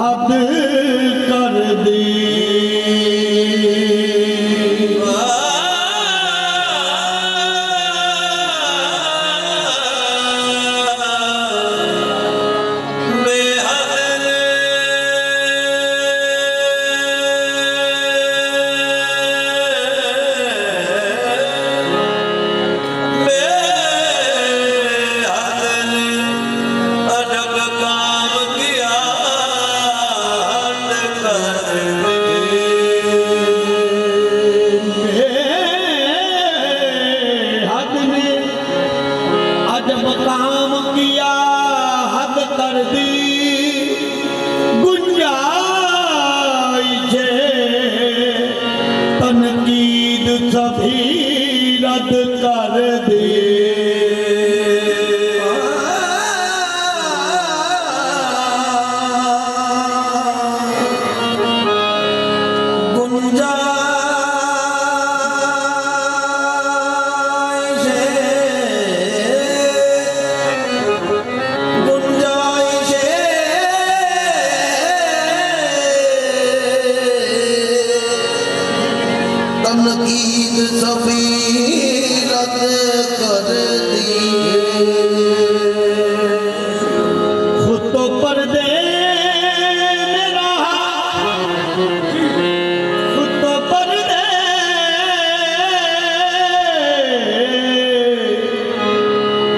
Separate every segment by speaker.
Speaker 1: हद कर दी। काम किया हद कर दी, गुंजाइश तनकीद सभी रद्द कर दी।
Speaker 2: तनकीद सभी रद्द कर दी।
Speaker 1: खुद तो पर्दे में रहा, खुद तो पर्दे,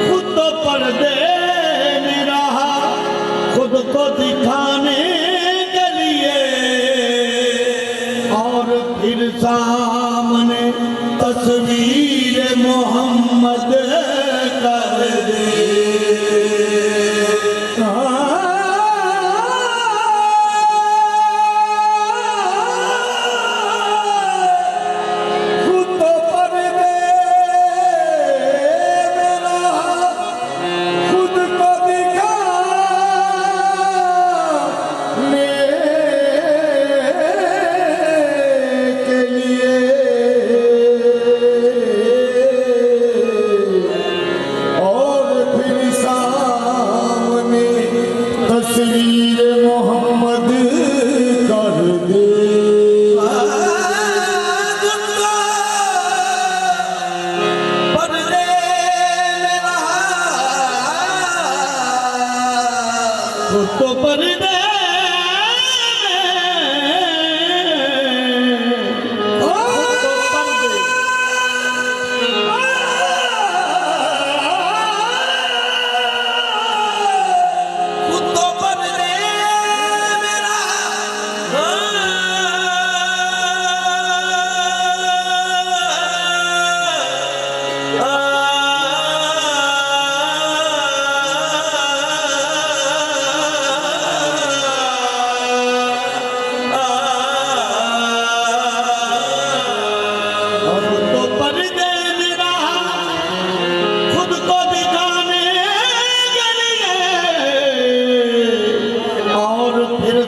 Speaker 1: खुद तो पर्दे में रहा, खुद को दिखाने के लिए, और फिर सामने तस्वीर मोहम्मद कर दे। खुद तो पर्दे में रहा, खुद को दिखाने के लिए, तस्वीर मोहम्मद कर दे। पर्दे में रहा, खुद तो पर्दे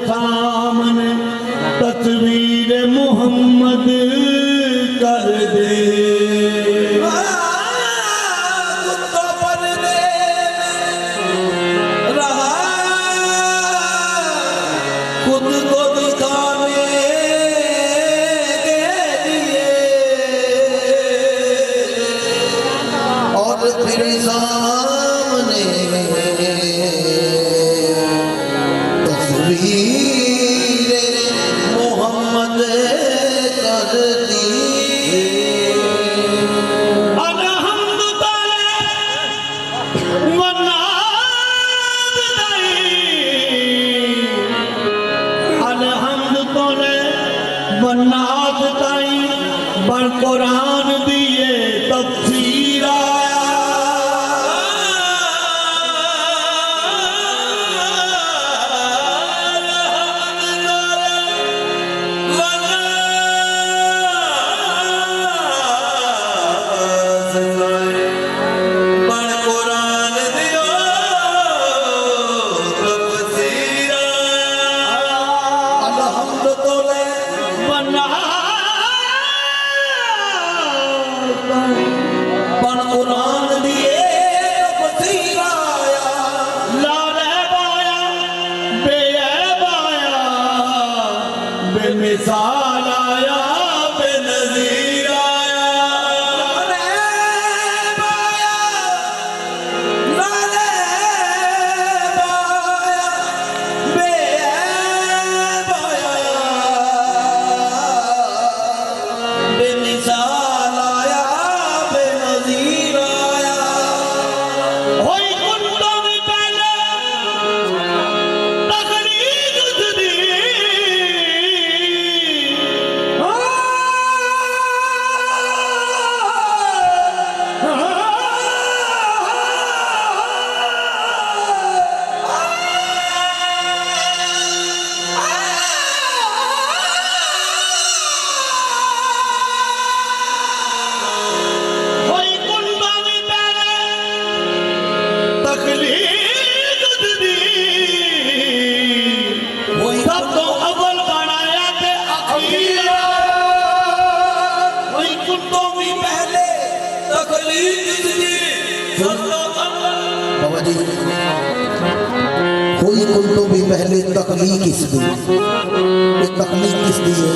Speaker 1: सामने तस्वीर मोहम्मद कर दे। खुद तो पर्दे में रहा, खुद को दिखाने के लिए,
Speaker 2: और फिर सामने तस्वीर मोहम्मद कर दी।
Speaker 1: बनात ताई बर कुरान दिए तफसीर आया, बर कुरान दियो तफसीर आया। अलहम्द बना बेमिसाल आया बेनज़ीर आया
Speaker 2: बेमिसाल आया बेनज़ीर आया
Speaker 1: होई कुंडों में पहले तकलीफ दी होई कुंडों में पहले तकलीफ दी सब तो अव्वल बनाया ते अखीर
Speaker 2: वही कुंडों में पहले तकलीफ दी
Speaker 1: सब तो अव्वल
Speaker 2: बाबा जी कोई कुंडों में पहले तकलीफ किस दी ये तकलीफ किस दी है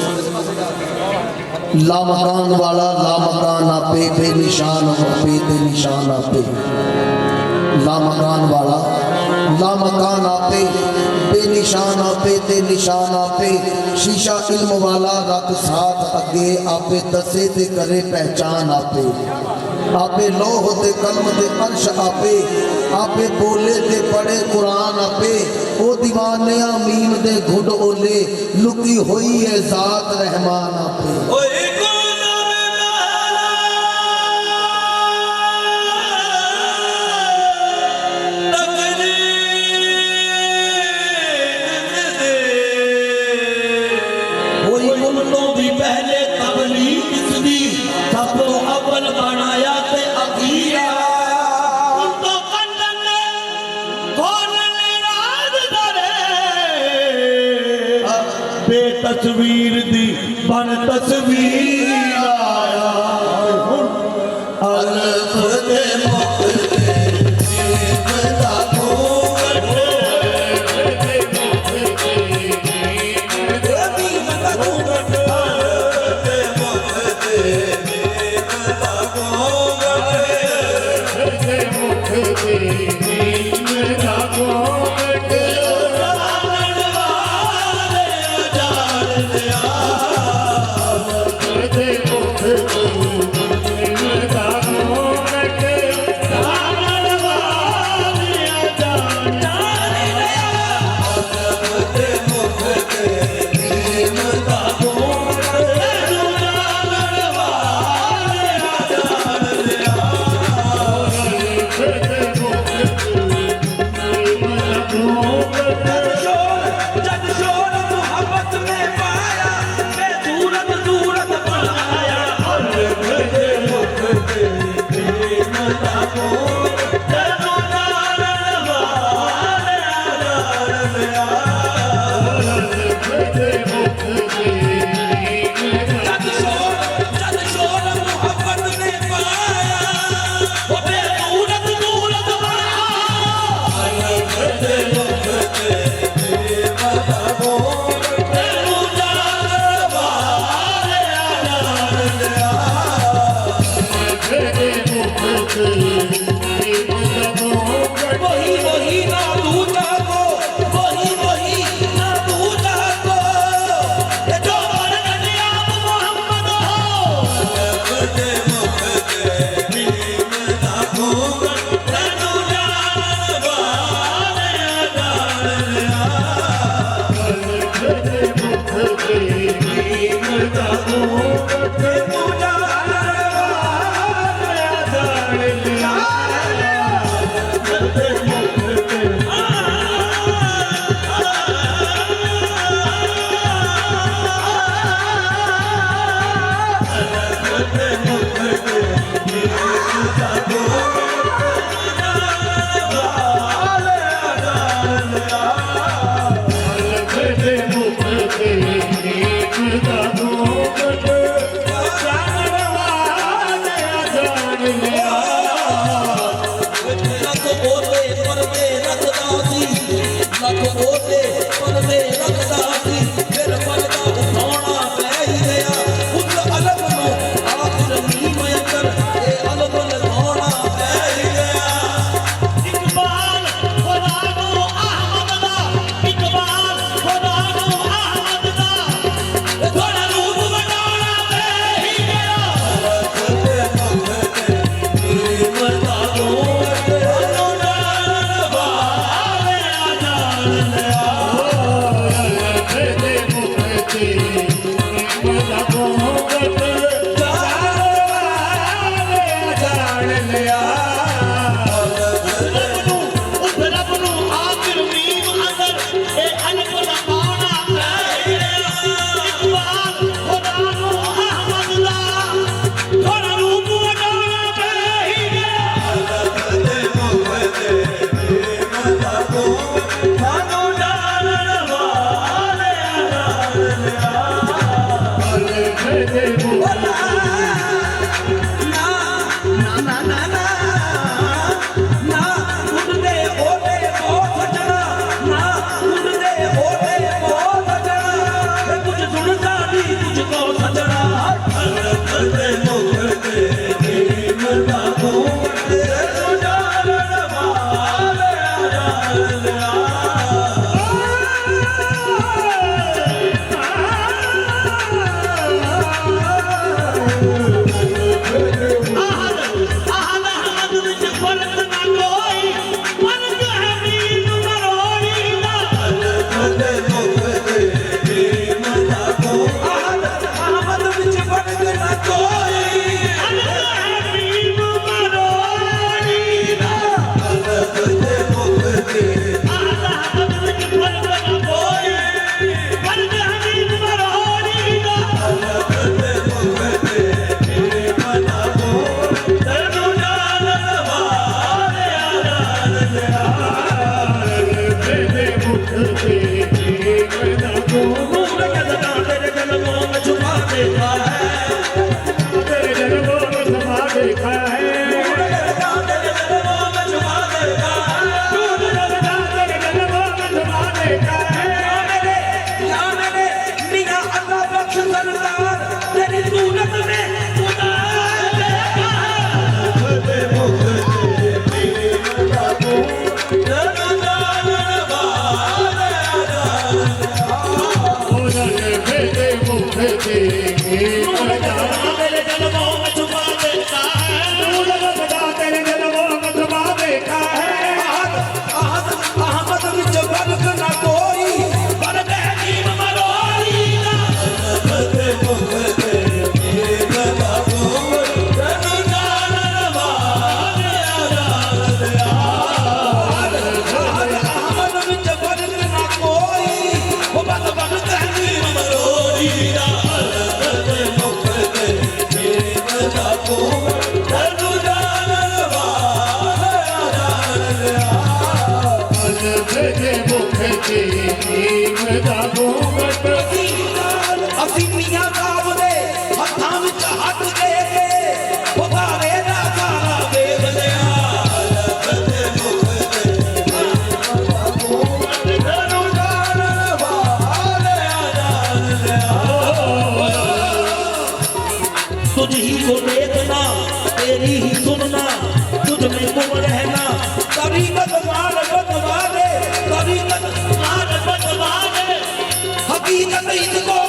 Speaker 2: लामकान वाला लामकान आपे बेनिशान आपे बेनिशान आपे लामकान वाला लामकान आपे बेनिशान आपे ते निशान आपे शीशा इल्म वाला रख साथ अगे आपे दसे ते करे पहचान आपे आपे लोह ते कलम ते अर्श आपे आपे बोले ते पढ़े कुरान आपे ओ दीवाने मीम दे घुड ओले लुकी हुई है जात रहमान आपे
Speaker 1: होई कुंडों में पहले तकलीफ दी
Speaker 2: कोई
Speaker 1: कुंडों भी पहले तबलीग दी सब तो अव्वल बनाया ते अखीर कुंडों कंडन ने खोलने राज दरे बेतस्वीर दी बन तस्वीर आया
Speaker 2: अल्फ दे मुख ते दा
Speaker 1: ਲੱਖ ਉਹਦੇ ਪਰਦੇ ਰੱਖਦਾ ਸੀ ਫਿਰ ਪਰਦਾ ਉਠਾਉਣਾ
Speaker 3: भगते प्रेम दा घूम
Speaker 1: नूर के सदा तेरे जन्मों में छुपा देखा है
Speaker 3: तेरे जन्मों में समा देखा है
Speaker 1: तुझ ही को देखना तेरी ही सुनना तुझ में गुम रहना कभी बदमार बदमारे कभी बदमार बदमारे हकीकत इसको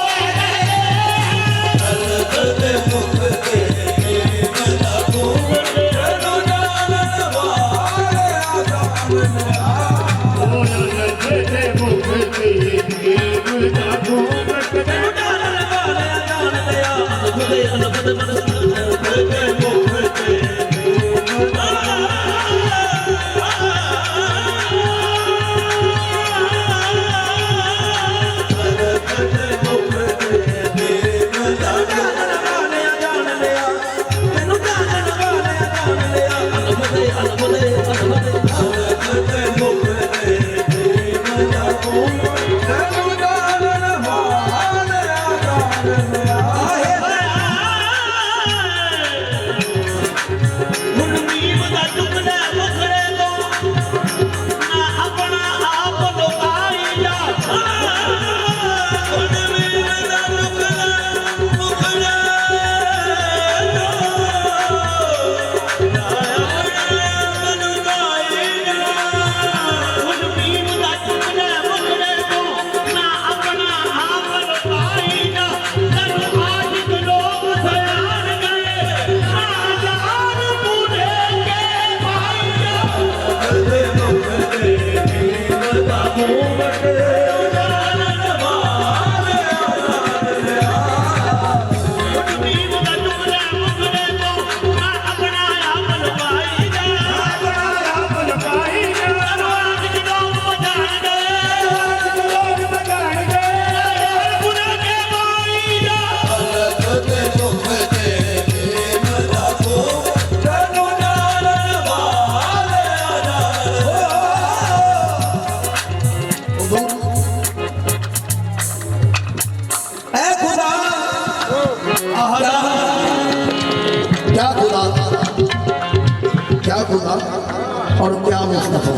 Speaker 2: और क्या मुस्तफा,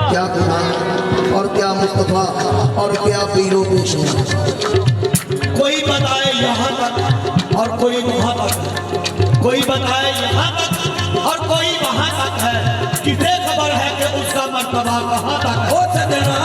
Speaker 2: क्या खुदा और क्या मुस्तफा और क्या पीरो पेशवा।
Speaker 1: कोई बताए यहाँ तक और कोई वहाँ तक, कोई बताए यहाँ तक और कोई वहाँ तक है। किसे खबर है कि उसका मर्तबा कहाँ तक हो सजना।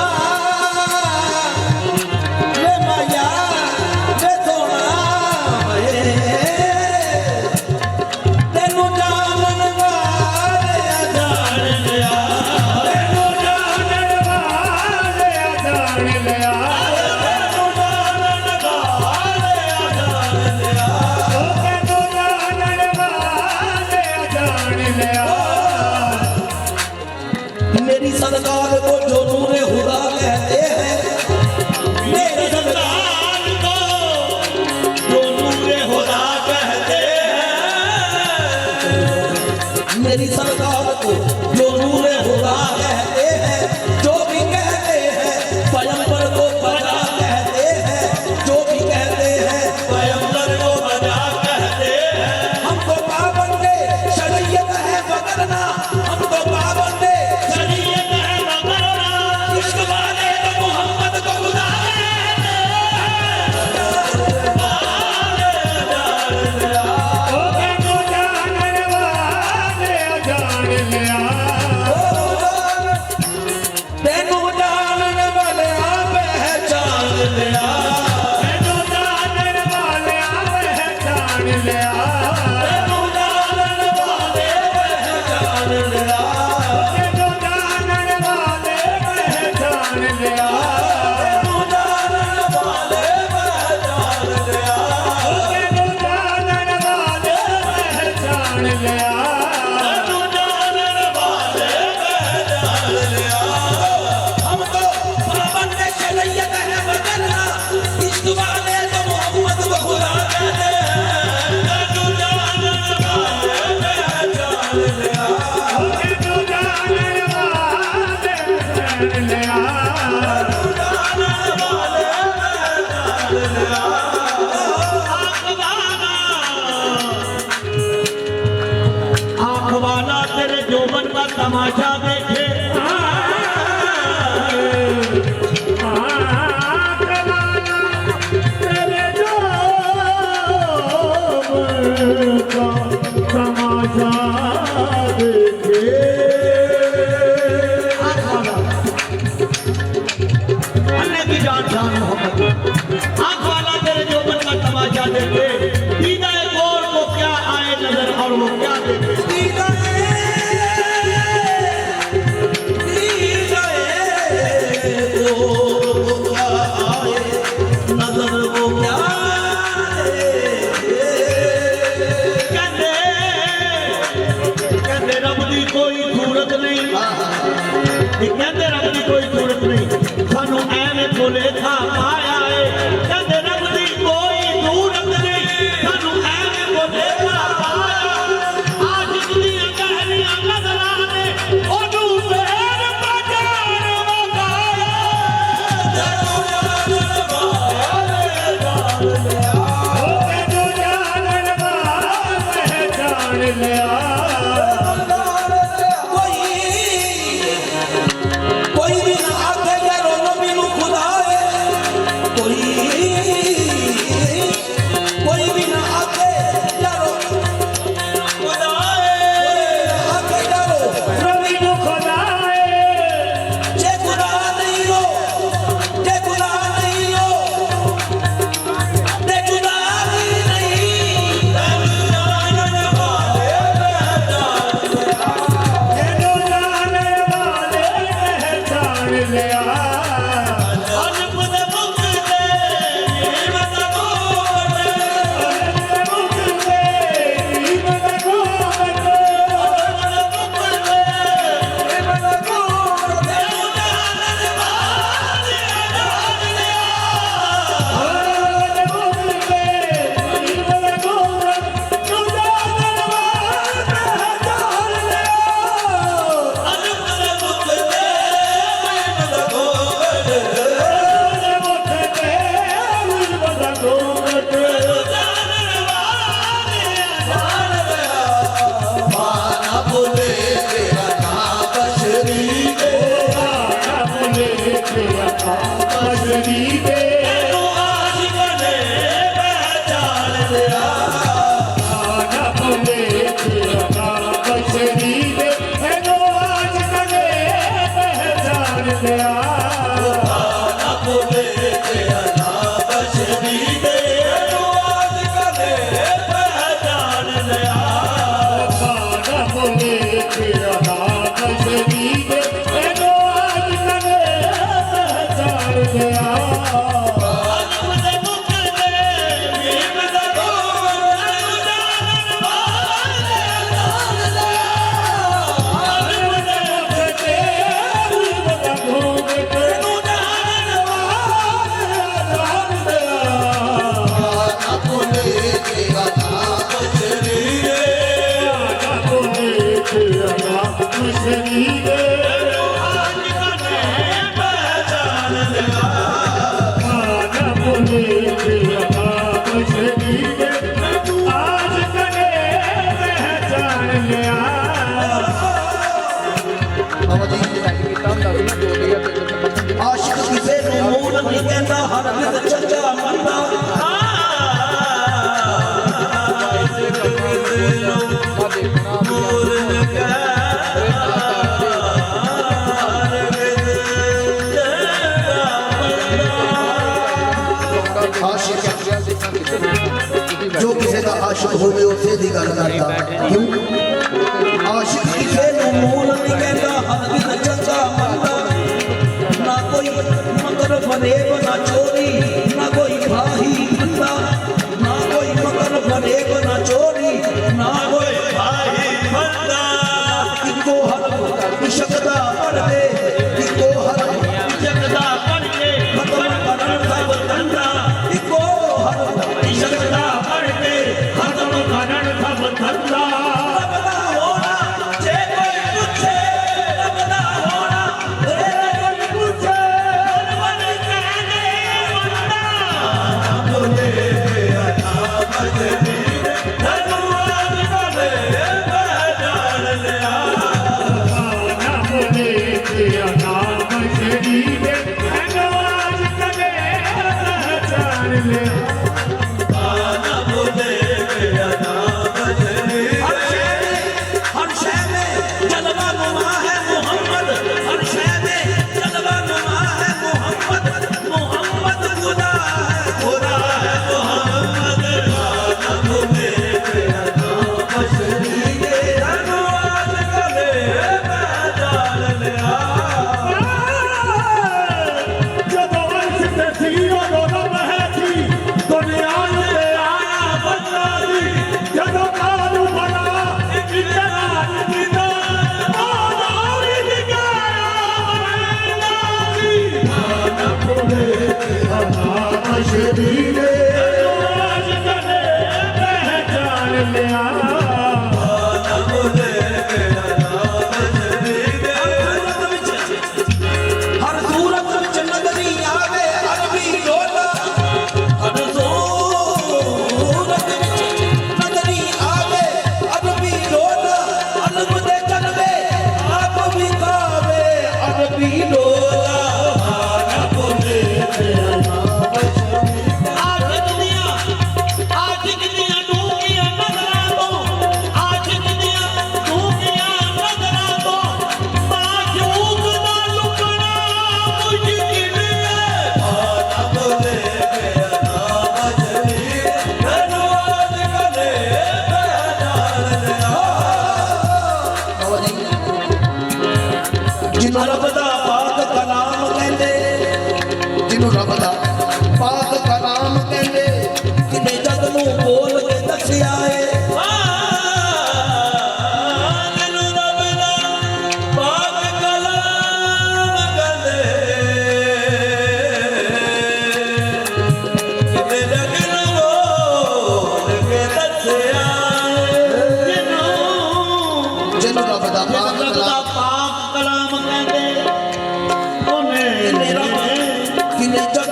Speaker 1: मेरी सरकार को जो नूरे हुदा कहते हैं, मेरी सरकार को जो नूरे हुदा कहते हैं, मेरी सरकार को जो नूरे हुदा कहते हैं, जो भी कहते हैं की जान शान मोहम्मद आंख वाला तेरे जोबन का तमाशा देखे दीदा गोर को क्या आए नजर और वो क्या देखे दीदा कहते रब की कोई सूरत नहीं सानू ऐवें भुलेखा पाया है कहते रब की कोई सूरत नहीं सानू ऐवें भुलेखा पाया आज दुनिया कहनियां नजरां ने ओनू फेर पहचान वगाया जदों जान पहचान लिया
Speaker 2: आशिक किसे मूल नहीं कहता हर विद चचा मरदा जो किसी का आशिक होवे उसे दी गल करता क्यों आशिक किसे मूल नहीं कहता हर विद चचा मरदा ना कोई मगर फरेब ना चोरी ना कोई भाही बंदा ना कोई मगर फरेब ना चोरी ना कोई भाही बंदा इको हर इश्क दा पढ़दे इको हर इश्क दा पढ़ के खत्म करन सब धंधा इको हर इश्क दा पढ़ के खत्म करन सब धंधा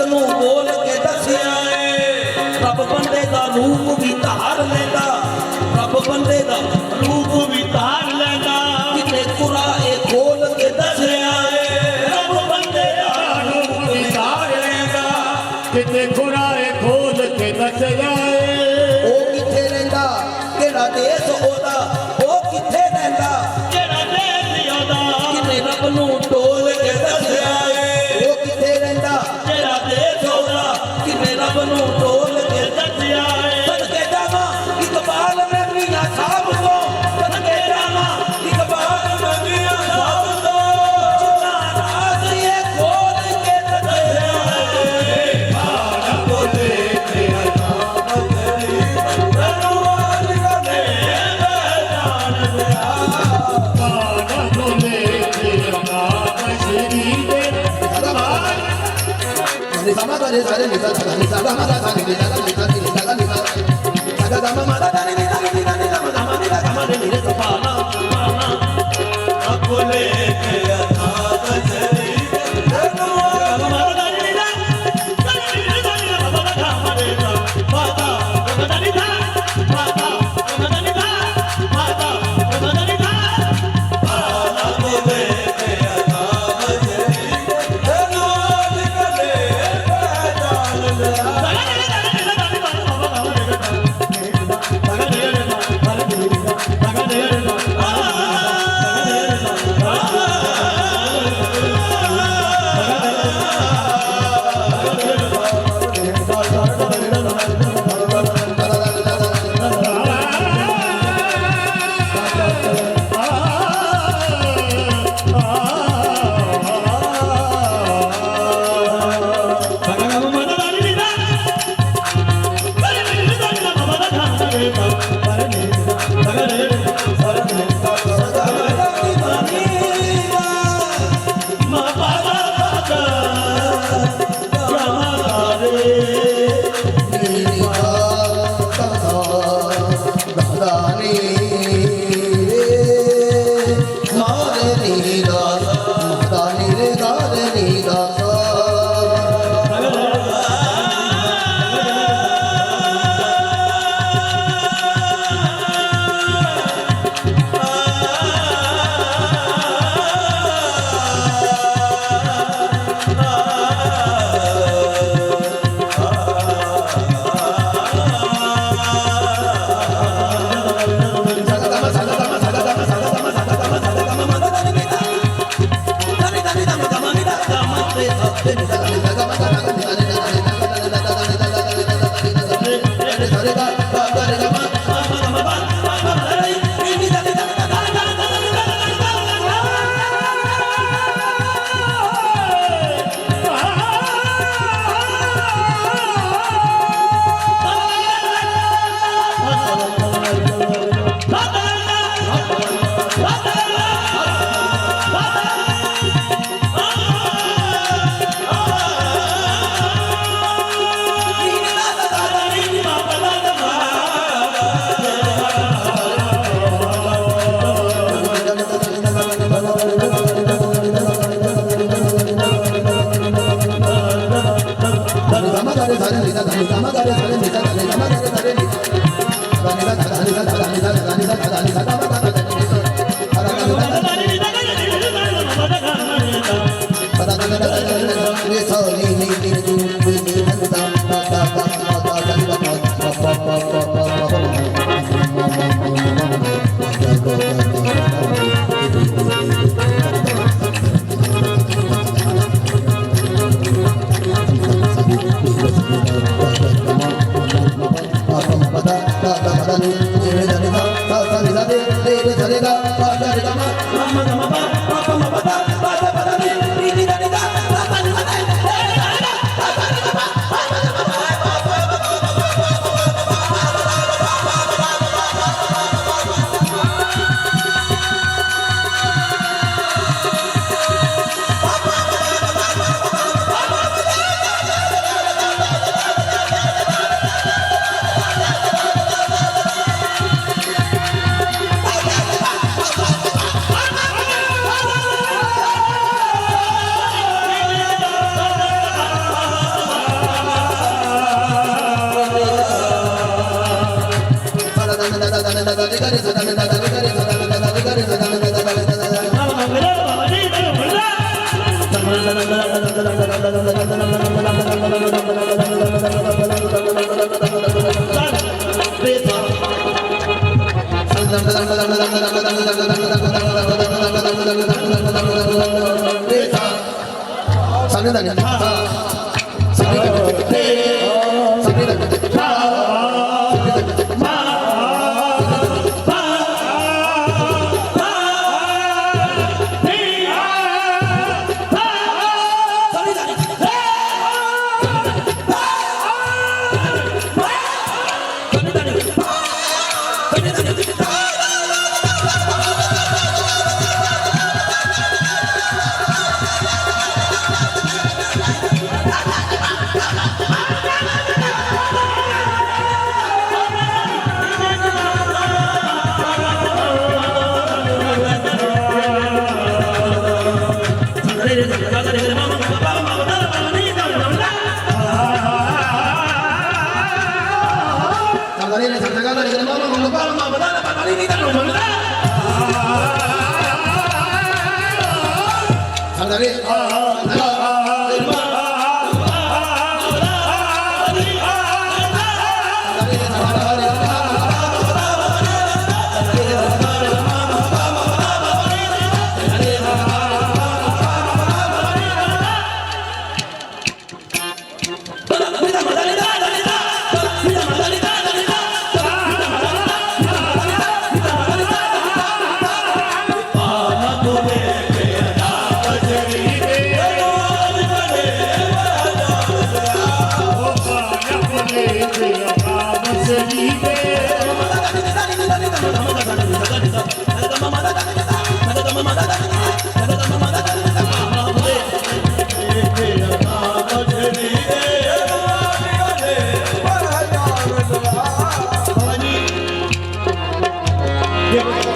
Speaker 1: ਨੂੰ ਬੋਲ ਕੇ ਦੱਸਿਆ ਏ ਰੱਬ ਬੰਦੇ ਦਾ ਰੂਪ ਵੀ ਧਾਰ ਲੈਂਦਾ ਰੱਬ ਬੰਦੇ ਦਾ ਰੂਪ ਵੀ ਧਾਰ ਲੈਂਦਾ ਕਿਤੇ ਕੁਰਾਏ ਖੋਲ ਕੇ ਦੱਸਿਆ ਏ ਰੱਬ ਬੰਦੇ ਦਾ ਰੂਪ ਵੀ ਧਾਰ ਲੈਂਦਾ
Speaker 3: ਕਿਤੇ ਖੁਰਾਏ ਖੋਲ ਕੇ ਦੱਸ ਜਾਏ
Speaker 2: ਉਹ ਕਿੱਥੇ ਰਹਿੰਦਾ ਕਿਹੜਾ ਦੇਸ਼ ਉਹਦਾ ਉਹ ਕਿੱਥੇ ਰਹਿੰਦਾ
Speaker 1: ਜਿਹੜਾ ਦੇਸ਼ ਉਹਦਾ ਕਿਤੇ ਰੱਬ ਨੂੰ ਟੋਲ ਕੇ ਦੱਸਿਆ ਏ
Speaker 2: ਉਹ ਕਿੱਥੇ ਰਹਿੰਦਾ
Speaker 1: ਜਿਹੜਾ ਦੇਸ਼ ਉਹਦਾ ਕਿਤੇ ਰੱਬ ਨੂੰ ਟੋਲ ਕੇ ਦੱਸਿਆ ਏ ਸਦਕੇ ਜਾਵਾਂ ਇਕਬਾਲ ਮੈਂ ਮੀਆਂ ਸਾਹਿਬ ਤੋਂ ਸਦਕੇ ਜਾਵਾਂ ਇਕਬਾਲ ਮੈਂ ਮੀਆਂ ਸਾਹਿਬ ਤੋਂ ਜਿੰਨਾ ਰਾਜ ਇਹ ਖੋਲ ਕੇ ਦੱਸਿਆ ਏ ਬਾਣਾ ਬੋਲੇ ਤੇਰਾ ਨਾਮ ਕਰੀ ਧੰਨਵਾਦ ਕਰਦੇ ਜਾਣ ਦਿਆ
Speaker 3: ਬਾਣਾ ਬੋਲੇ ਤੇਰਾ ਨਾਮ ਸ਼੍ਰੀ ਦੇ
Speaker 2: Sama kare sare nisa sama sama mata sare nisa nisa nisa nisa ada sama mata sare nisa nisa nisa sama nisa sama nisa
Speaker 1: पाना पाना अकोले के अनाथ चली धन्यवाद माता नीला नीला बाबा का मरेगा माता नीला माता नीला माता नीला पाना अकोले के अनाथ चली धन्यवाद करे पहचान लिया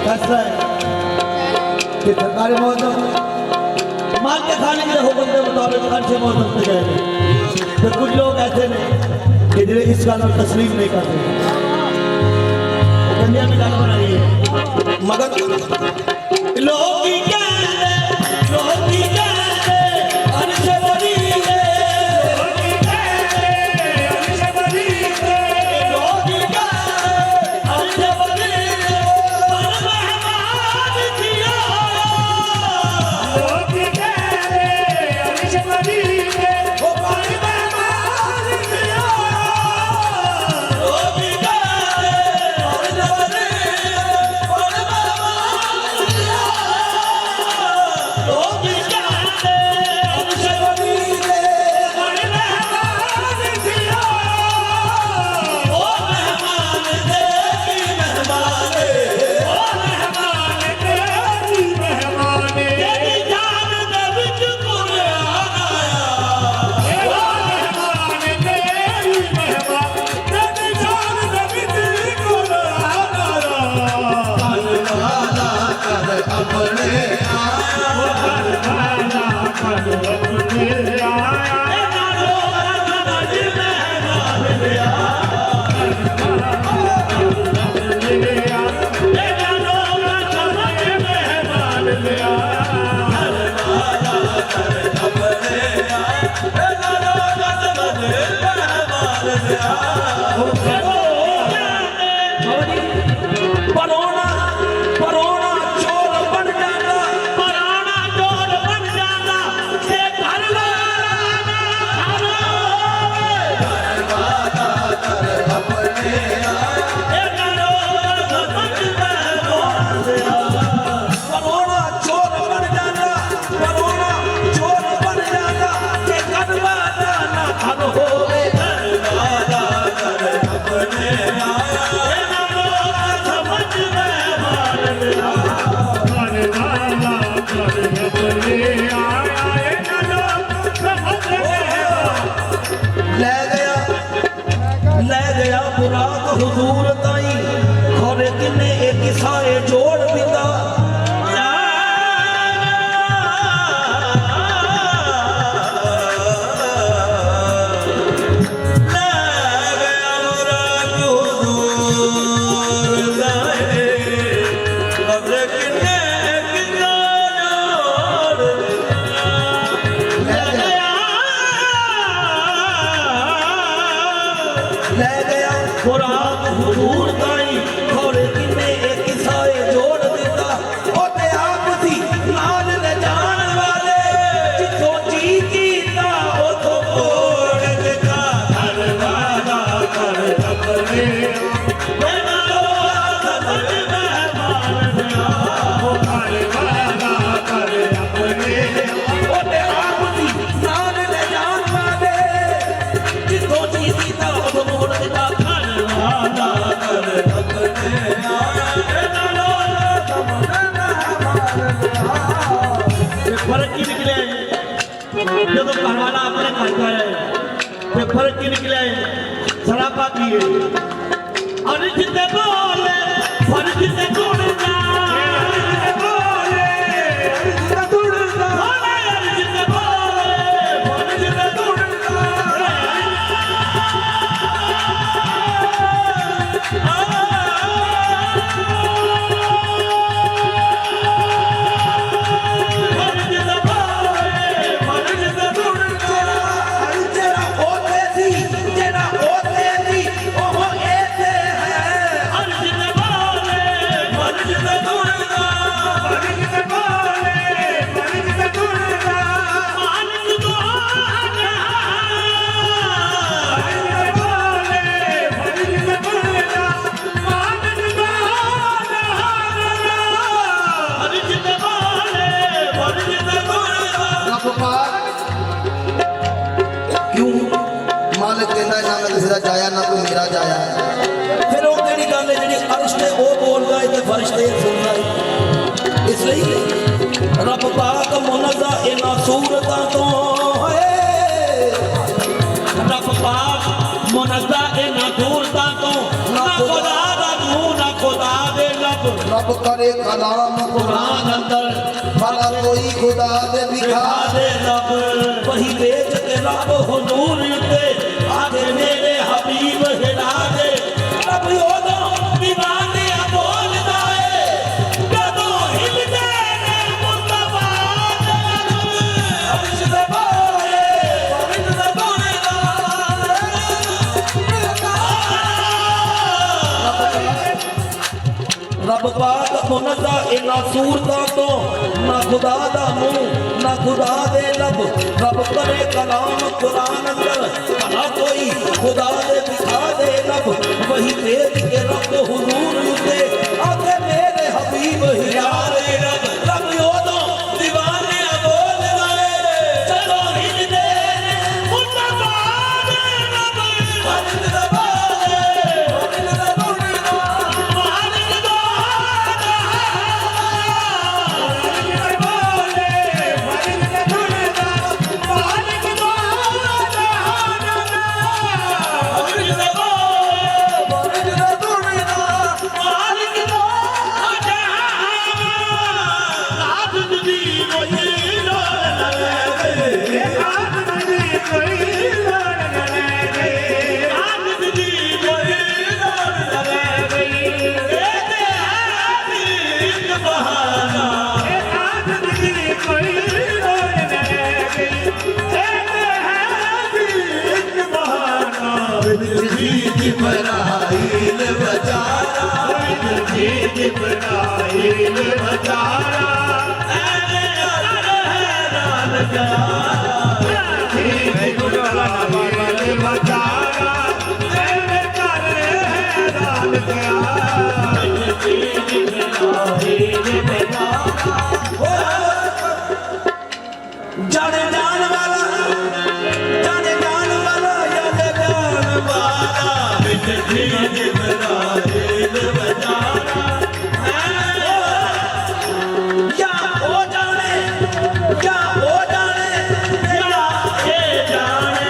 Speaker 1: फैसला है कि सरकारी मौसम माल के खाने के हुक्म के मुताबिक अच्छे मौसम से गए थे। तो कुछ लोग ऐसे ने कि जिन्हें इस कानून तस्लीम नहीं करते, वो दुनिया में गाना बना रही है मगर लोग की क्या है, लोग की क्या है, अनसे बड़ी है, लोग की क्या है, अनसे बड़ी है, लोग की क्या है, अनसे बड़ी है, पर मेहमान दिया, लोग की क्या है, अनसे बड़ी है, वो पर मेहमान दिया, लोग की क्या है, अनसे बड़ी है, पर मेहमान दिया, लोग की क्या है, अनसे बड़ी है, पर मेहमान दिया, ओ मेहमान तेरी मेहमाने, ओ मेहमान तेरी मेहमाने, तेरी जान दे विच कुरान आया, ओ मेहमान तेरी मेहमान, तेरी जान दे विच कुरान आया, वाला कर अपने आया, वाला कर अपने आया, ए नालो रखना जी मेहमान लिया, परोना परोना चोर बन जाना, पराना चोर बन जाना, ये घर वाला ना खाना परोना चोर बन जाना, परोना चोर बन जाना, ये घर वाला ना खाना हो, घर वाला कर अपने
Speaker 2: ਲੈ ਗਿਆ
Speaker 1: खुराक हुजूर ताई और किन्ने एक साए जोड़ दिता
Speaker 2: ਉਹਦੇ ਆਪ ਸੀ
Speaker 1: नाल ले जान वाले जिथों जी कीता उथों मोड़ दिता घर वाला कर अपने बिना लोहा सज मेहमान दिया
Speaker 3: घर वाला कर अपने
Speaker 1: ਉਹਦੇ ਆਪ ਸੀ नाल ले जान वाले जिथों जी कीता उथों मोड़ दिता घर वाला कर अपने बिना लोहा ਤੇ ਫਰਕ ਕੀ ਨਿਕਲਿਆ ਹੈ? ਜਦੋਂ ਘਰ ਵਾਲਾ ਆਪਣੇ ਘਰ ਚ ਆਇਆ ਹੈ ਤੇ ਫਰਕ ਕੀ ਨਿਕਲਿਆ ਹੈ? ਸਰਾਪਾ ਕੀ ਹੈ? ਅਰਜ ਤੇ ਬੋਲੇ ਫਰਜ ਤੇ ਗੁਣਦਾ ਅਰਜ ਤੇ ਬੋਲੇ ਅਰਜ ਤੇ ਗੁਣਦਾ ਅਰਜ ਤੇ ਬੋਲੇ ਫਰਜ ਤੇ ਗੁਣਦਾ
Speaker 2: ਜਿਹੜਾ ਉਹਦੇ ਸੀ ਜਿਹੜਾ ਉਹਦੇ ਸੀ ਉਹ ਇਹਦੇ ਹੈ
Speaker 1: ਅਰਜ ਤੇ ਬੋਲੇ ਫਰਜ ਤੇ ਗੁਣਦਾ
Speaker 3: ਮਰਜ ਤੇ ਬੋਲੇ ਮਰਜ ਤੇ ਗੁਣਦਾ
Speaker 1: ਮਾਨਕ ਦੁਆਰਾ
Speaker 3: ਮਰਜ ਤੇ ਬੋਲੇ ਮਰਜ ਤੇ ਗੁਣਦਾ ਮਾਨਕ ਦਾ
Speaker 1: ਅਰਜ ਤੇ ਬੋਲੇ ਫਰਜ ਤੇ ਗੁਣਦਾ
Speaker 2: ਰੱਬ ਪਾਕ ਕਿਉਂ ਮਾਲਕ ਕਹਿੰਦਾ ਨਾ ਮੈਂ ਕਿਸੇ ਦਾ ਜਾਇਆ ਨਾ ਕੋਈ ਮੇਰਾ ਜਾਇਆ ਫਿਰ ਉਹ ਕਿਹੜੀ ਗੱਲ ਹੈ ਜਿਹੜੀ ਅਰਸ਼ ਤੇ ਉਹ ਬੋਲਦਾ ਹੈ ਤੇ ਫਰਿਸ਼ਤੇ ਸੁਣਦਾ ਹੈ ਇਸ ਲਈ ਰੱਬ ਪਾਕ ਮੁਨੱਜ਼ਾ ਇਹਨਾਂ ਸੂਰਤਾਂ ਤੋਂ ਹੈ
Speaker 1: ਰੱਬ ਪਾਕ ਮੁਨੱਜ਼ਾ ਇਹਨਾਂ ਦੂਰਤਾਂ ਤੋਂ ਨਾ ਖੁਦਾ ਦਾ ਮੂੰਹ ਨਾ ਖੁਦਾ ਦੇ ਲੱਭ
Speaker 2: ਰੱਬ ਕਰੇ ਕਲਾਮ ਕੁਰਾਨ ਅੰਦਰ ਭਲਾ ਕੋਈ ਖੁਦਾ ਦੇ ਵਿਖਾ
Speaker 1: ਦੇ ਲੱਭ ਵਹੀ ਵੇਚ ਕੇ ਰੱਬ ਹਜ਼ੂਰ ਉੱਤੇ ਆਗੇ ਮੇਰੇ ਹਬੀਬ ਹਿਲਾ ਦੇ ਰੱਬ ਉਦੋਂ ਦੀਵਾਨਿਆਂ ਬੋਲਦਾ ਏ ਜਦੋਂ ਹਿਲਦੇ ਨੇ ਮੁਸਤਫਾ ਦੇ ਲੱਭ ਅਰਸ਼ ਦੇ ਬੋਲੇ ਅਰਸ਼ ਦੇ
Speaker 2: ਰੱਬ ਪਾਕ ਮੁਨੱਜ਼ਾ ਇਹਨਾਂ ਸੂਰਤਾਂ ਤੋਂ ਨਾ ਖੁਦਾ ਦਾ ਮੂੰਹ ਨਾ ਖੁਦਾ ਦੇ ਲੱਭ ਰੱਬ ਕਰੇ ਕਲਾਮ ਕੁਰਾਨ ਅੰਦਰ ਭਲਾ ਕੋਈ ਖੁਦਾ ਦੇ ਵਿਖਾ ਦੇ ਲੱਭ ਵਹੀ ਭੇਜ ਕੇ ਰੱਬ ਹਜ਼ੂਰ ਉੱਤੇ ਆਕੇ ਮੇਰੇ ਹਬੀਬ ਹਿਲਾਰੇ ਰੱਬ
Speaker 1: ਰੱਬ ਉਦੋਂ ਦੀਵਾਨਿਆਂ ਬੋਲਦਾ ਏ ਜਦੋਂ ਹਿਲਦੇ ਨੇ ਮੁਸਤਫਾ ਦੇ ਲੱਭ ਅਰਸ਼ ਦੇ ਬੋਲੇ ਅਰਸ਼ ਦੇ ਗੁਣਦਾ ਮਾਲਿਕ ਦਾ
Speaker 3: जिब्राइल बचारा जिब्राइल बचारा हैरान प्यारा जिब्राइल बचारा तेरे कर हैरान प्यारा जिब्राइल बचारा
Speaker 1: जाने जान वाला जाने जान वाला याद जान वाला जिब्राइल बचाना या ओ जाने या ओ जाने या ये जाने